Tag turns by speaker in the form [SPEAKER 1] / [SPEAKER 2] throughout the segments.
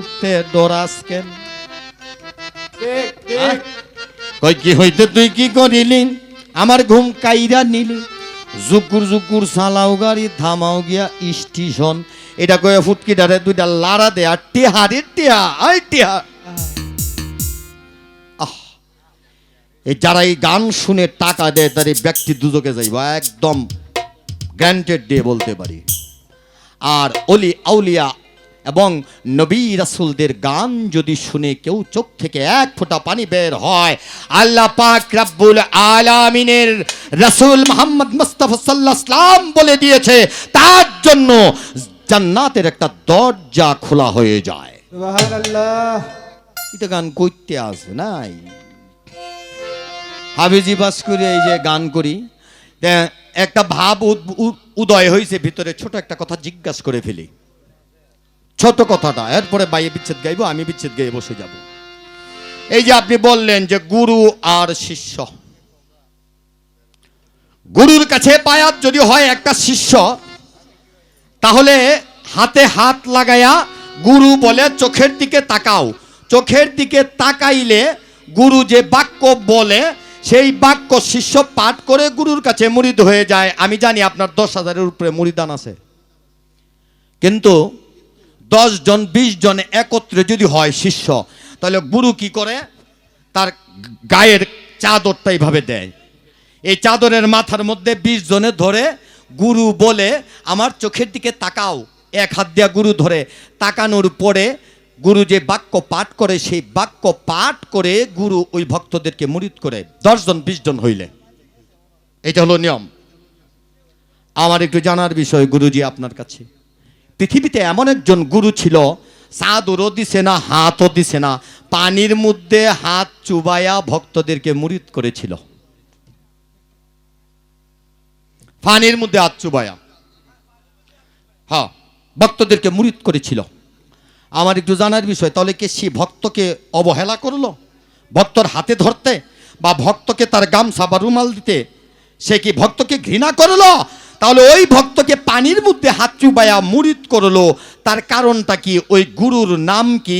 [SPEAKER 1] উঠতে ডরাস কেন? কই কি হইতে তুই কি করিলি? আমার ঘুম কাইরা নিলি। জুকুর জুকুর চালাও গাড়ি, থামাও গিয়া স্টেশন। এটা কয়ে ফুটকিটারে দুইটা লাড়া দে আর টিহা রে টিহা, আই টিহা। এই যারা এই গান শুনে টাকা দেয় তার এই ব্যক্তি দুদকে যাইব, একদম গ্যারান্টেড দিয়ে বলতে পারি। আর অলি আউলিয়া এবং নবী রাসূলদের গান যদি শুনে কেউ চোখ থেকে এক ফোঁটা পানি বের হয়, আল্লাহ পাক রব্বুল আলামিনের রাসূল মুহাম্মদ মুস্তাফা সাল্লাল্লাহু আলাইহি ওয়াসাল্লাম বলে দিয়েছে তার জন্য জান্নাতের একটা দরজা খোলা হয়ে যায়।
[SPEAKER 2] সুবহানাল্লাহ।
[SPEAKER 1] এটা গান কইতে আছে নাই হাবিজি বাস করে এই যে গান করি, একটা ভাব উদয় হয়েছে ভিতরে, ছোট একটা কথা জিজ্ঞাসা করে ফেলি, ছোট কথাটা, এরপরে বাইরে বিচ্ছেদ গাইব, আমি বিচ্ছেদ গাইয়ে বসে যাব। এই যে আপনি বললেন যে গুরু আর শিষ্য, গুরুর কাছে বায়াত যদি হয় একটা শিষ্য, তাহলে হাতে হাত লাগায়া গুরু বলে চোখের দিকে তাকাও, চোখের দিকে তাকাইলে গুরু যে বাক্য বলে সেই বাক্য শিষ্য পাঠ করে গুরুর কাছে মুরিদ হয়ে যায়। আমি জানি আপনার 10,000-এর উপরে মুরিদান আছে, কিন্তু 10 জন 20 জন একত্রে যদি হয় শিষ্য, তাহলে গুরু কি করে? তার গায়ের চাদরটা এইভাবে দেয়, এই চাদরের মাথার মধ্যে 20 জনে ধরে গুরু বলে আমার চোখের দিকে তাকাও, এক হাত দিয়া গুরু ধরে, তাকানোর পরে গুরু যে বাক্য পাঠ করে সেই বাক্য পাঠ করে গুরু ওই ভক্তদেরকে মুরিদ করে 10 জন 20 জন হইলে। এটা হলো নিয়ম। আমার একটু জানার বিষয় গুরুজি আপনার কাছে, পৃথিবীতে এমন একজন গুরু ছিল, চাদরও দিছে না, হাতও দিছে না, পানির মধ্যে হাত চুবায়া ভক্তদেরকে মুরিদ করেছিল, পানির মধ্যে হাত চুবায়া, হ্যাঁ, ভক্তদেরকে মুরিদ করেছিল। আমার একটু জানার বিষয়, তাহলে কি সে ভক্তকে অবহেলা করলো? ভক্তর হাতে ধরতে বা ভক্তকে তার গামছা বা রুমাল দিতে সে কি ভক্তকে ঘৃণা করলো? তাহলে ওই ভক্তকে পানির মধ্যে হাত চুবায়া মুরিদ করলো, তার কারণটা কি? ওই গুরুর নাম কি?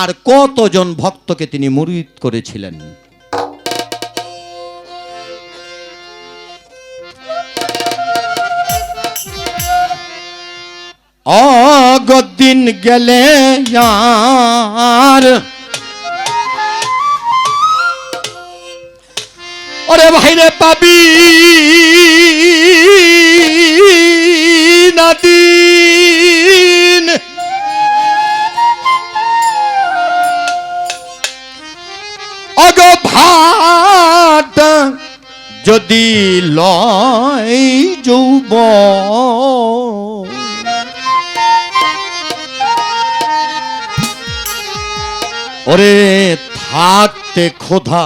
[SPEAKER 1] আর কতজন ভক্তকে তিনি মুরিদ করেছিলেন? অগদিন গেলে আর ওরে ভাইরে পাবি না দিন, অগ ভাট যদি লয় যৌবন, ওরে থাকতে খোদা,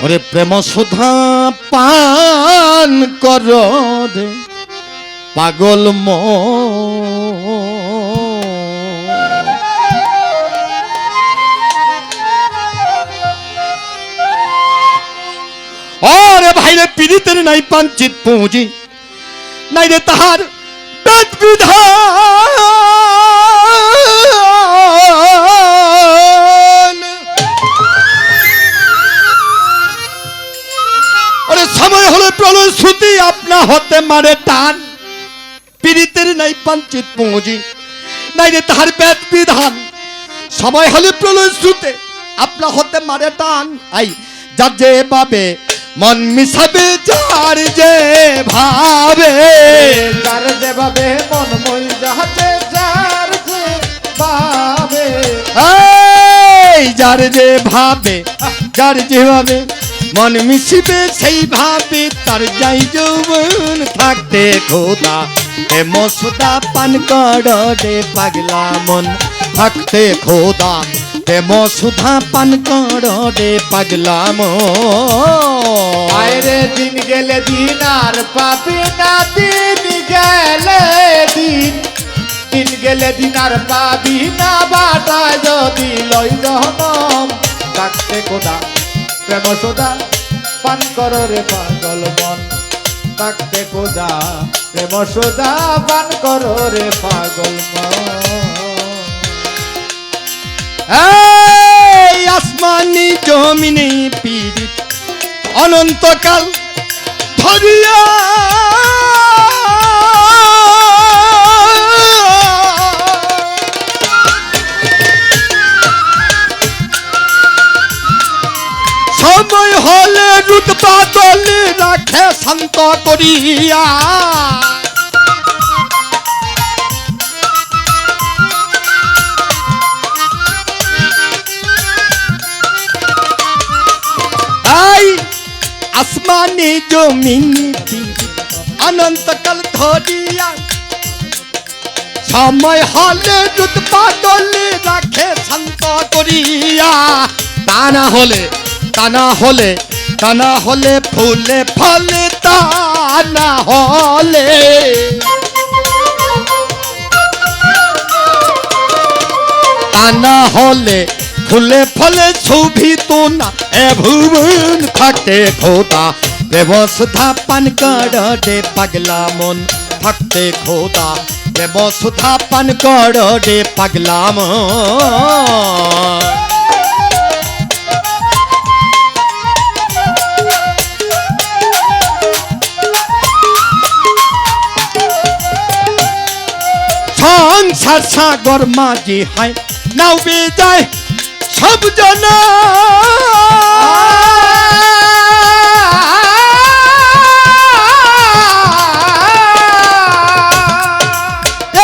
[SPEAKER 1] ওরে প্রেম সুধা পান কর রে পাগল ওরে ভাইরে পীড়িতের নাই পাঞ্চিত পুঁজি, নাই রে তাহার বেদ বিধান, ওরে সময় হলে প্রলয় শ্রুতি আপনা হতে মারে টান, পীড়িতের নাই পাঞ্চিত পুঁজি, নাই রে তাহার বেদ বিধান, সময় হলে প্রলয় শ্রুতে আপনা হতে মারে টান। আই যার যে ভাবে মন মিশাবে, যার যে ভাবে,
[SPEAKER 2] যার যে ভাবে মন মই যাহাতে, যার যে ভাবে,
[SPEAKER 1] এই যার যে ভাবে, যার যে ভাবে মন মিশিবে সেই ভাবে তার যাই যৌবন, থাকতে খোদা এ মসুদা পান কর রে পাগলা মন, থাকতে খোদা এ মসুদা পান কর রে পাগলা মন।
[SPEAKER 2] আয়রে দিন গেলে দিন আর পাবি না, দিন গেলে দিন, দিন গেলে দিন আর পাবি না, বাটায় যদি লই জহনম, থাকতে খোদা প্রেম সোদা পান কর রে পাগল মন, থাকতে খোদা প্রেম সোদা পান কর রে পাগল মন।
[SPEAKER 1] এই আসমানি জমিনে পীড়িত অনন্তকাল ধরিয়া সময় হলে রুট বাদলে রাখে শান্ত করিয়া এই আসমানি জমিনে অনন্তকাল ধরিয়া সময় হলে রুট বাদলে রাখে শান্ত করিয়া তা না হলে ফুলে ফলে তা না হলে ফুলে ফলে শোভিত না এ ভুবন থাকতে খোদা ব্যবস্থা পান কর রে পাগলা মন থাকতে খোদা ব্যবস্থা পান কর রে পাগলা মন সংসার সাগর মাঝি হয় নাও বেজায় সব জানা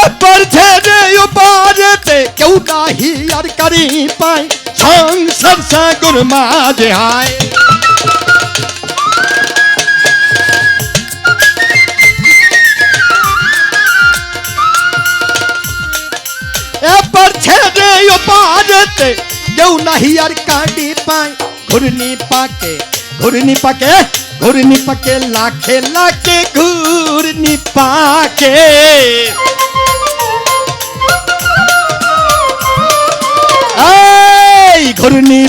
[SPEAKER 1] এবার ছেড়ে ওপারেতে কেউ নাহি আর কারি পায় সংসার সাগর মাঝে হয় এবার ছেড়ে ওপারেতে কেউ নাহি আর কাটি পায় ঘুরনি পাকে লাখে লাখে ঘুরনি পাকে এই ঘুরনি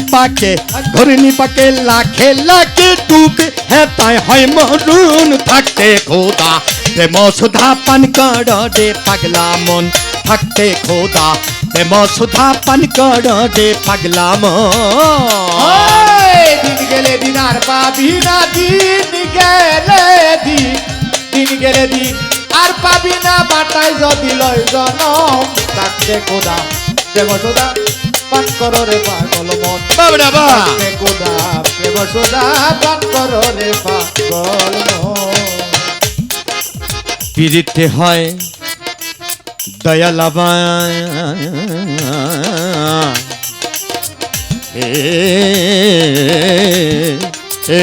[SPEAKER 1] পাকে লাখে লাখে ডুবে হ্যাঁ তাই হয় মরুন থাকতে খোদা প্রেম সুধা পান কর রে পাগলা মন থাকতে খোদা প্রেম সুধা পান কর রে পাগলা মন
[SPEAKER 2] দিন গেলে দিন আর পাবি না দিন গেলে দিন আর পাবি না বাটায় যদি লয় জনম থাকতে খোদা প্রেম সুধা পান কর রে পাগল মন থাকতে খোদা প্রেম সুধা পান কর রে পাগল মন
[SPEAKER 1] পিরিতে হয় দয়ালাবা এ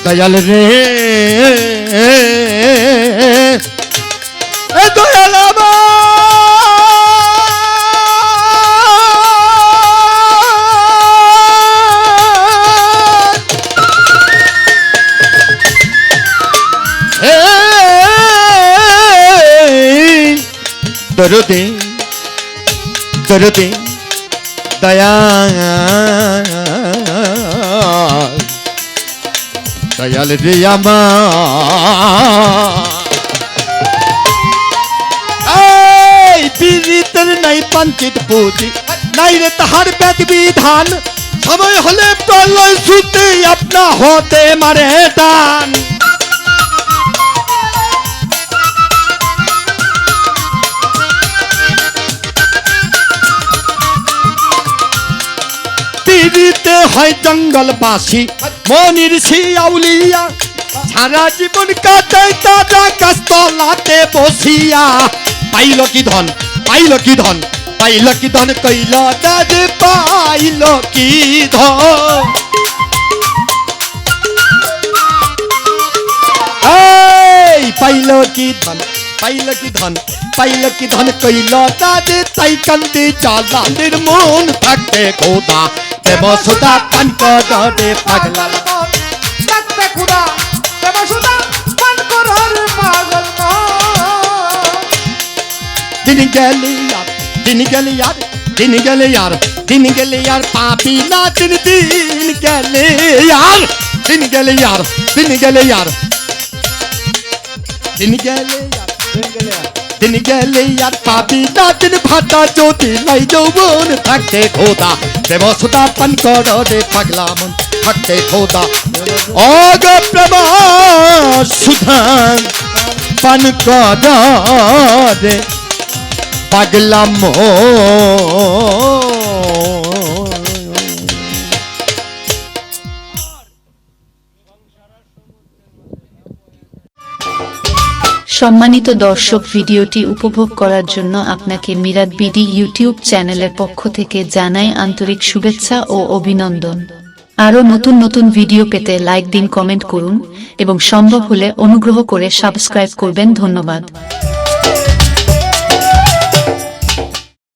[SPEAKER 1] দয়াল রে এ দয়ালাবা দরদে দয়াল রে আমার পীড়িতের নাই পঞ্চিত পুঁজি নাই রে তাহার বেদ বিধান সময় হলে প্রলয় সুতে আপনা হতে মারে দান পীড়িতে হয় জঙ্গলবাসী মনির শিয়াউলিয়া সারা জীবন কাটাই তারা গাছতলাতে বসিয়া পাইল কি ধন কইল দাদে পাইল কি ধন এই পাইল কি ধন কইল দাদে তাই কান্দি চালানের মন থাকতে খোদা দেব সুদা পান করে পাগলা
[SPEAKER 2] থাকতে খোদা প্রেম সুধা পান কর রে পাগল মন
[SPEAKER 1] দিন গেলে यार पापी ना दिन गले यार দিন গেলে আর পাবি না দিন ভাটা যদি নাই যৌবন থাকতে খোদা প্রেমসুধা পান কর রে পাগলা মন থাকতে খোদা অগ প্রেম সুধা পান কর রে পাগলা মন।
[SPEAKER 3] সম্মানিত দর্শক, ভিডিওটি উপভোগ করার জন্য আপনাকে মিরাত বিডি ইউটিউব চ্যানেলের পক্ষ থেকে জানাই আন্তরিক শুভেচ্ছা ও অভিনন্দন। আরও নতুন নতুন ভিডিও পেতে লাইক দিন, কমেন্ট করুন এবং সম্ভব হলে অনুগ্রহ করে সাবস্ক্রাইব করবেন। ধন্যবাদ।